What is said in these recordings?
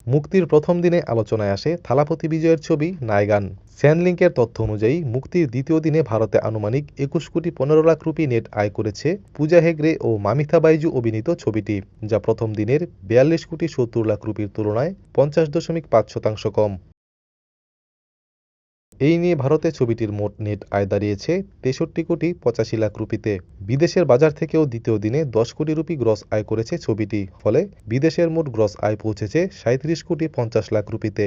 মুক্তির প্রথম দিনে আলোচনায় আসে থালাপতি বিজয়ের ছবি নায়গান। স্যানলিংকের তথ্য অনুযায়ী মুক্তির দ্বিতীয় দিনে ভারতে আনুমানিক ২১,১৫,০০,০০০ রুপি নেট আয় করেছে পূজা হেগড়ে ও মামিতা বাইজু অভিনীত ছবিটি, যা প্রথম দিনের ৪২,৭০,০০,০০০ রুপির তুলনায় ৫০.৫% কম। এই নিয়ে ভারতে ছবিটির মোট নেট আয় দাঁড়িয়েছে ৬৩,৮৫,০০,০০০ রুপিতে। বিদেশের বাজার থেকেও দ্বিতীয় দিনে ১০ কোটি রুপি গ্রস আয় করেছে ছবিটি, ফলে বিদেশের মোট গ্রস আয় পৌঁছেছে ৩৭,৫০,০০,০০০ রুপিতে।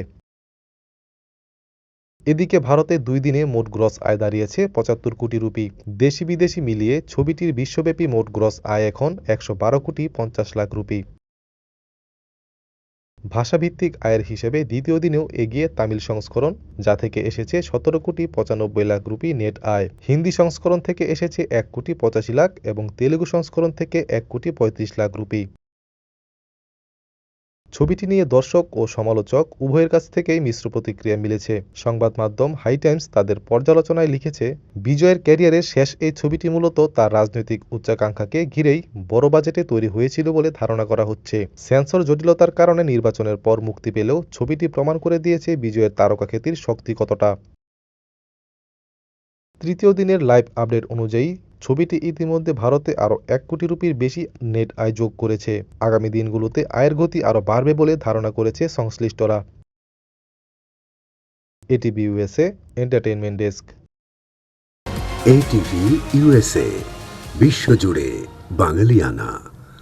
এদিকে ভারতে ২ দিনে মোট গ্রস আয় দাঁড়িয়েছে ৭৫ কোটি রুপি। দেশি বিদেশি মিলিয়ে ছবিটির বিশ্বব্যাপী মোট গ্রস আয় এখন ১১২,৫০,০০,০০০ রুপি। ভাষাভিত্তিক আয়ের হিসেবে দ্বিতীয় দিনেও এগিয়ে তামিল সংস্করণ, যা থেকে এসেছে ১৭,৯৫,০০,০০০ রুপি নেট আয়। হিন্দি সংস্করণ থেকে এসেছে ১,৮৫,০০,০০০ এবং তেলুগু সংস্করণ থেকে ১,৩৫,০০,০০০ রুপি। ছবিটি নিয়ে দর্শক ও সমালোচক উভয়ের কাছ থেকেই মিশ্র প্রতিক্রিয়া মিলেছে। সংবাদ মাধ্যম হাই টাইমস তাদের পর্যালোচনায় লিখেছে, বিজয়ের ক্যারিয়ারের শেষ এই ছবিটি মূলত তার রাজনৈতিক উচ্চাকাঙ্ক্ষাকে ঘিরেই বড় বাজেটে তৈরি হয়েছিল বলে ধারণা করা হচ্ছে। সেন্সর জটিলতার কারণে নির্বাচনের পর মুক্তি পেলেও ছবিটি প্রমাণ করে দিয়েছে বিজয়ের তারকাখ্যাতির শক্তি কতটা। তৃতীয় দিনের লাইভ আপডেট অনুযায়ী ছবিটি ইতিমধ্যে ভারতে আরও ১ কোটি রুপির বেশি নেট আয় যোগ করেছে। আগামী দিনগুলোতে আয়ের গতি আরও বাড়বে বলে ধারণা করেছে সংশ্লিষ্টরা। ATV USA entertainment desk. ATV USA, বিশ্বজুড়ে বাঙালিয়ানা।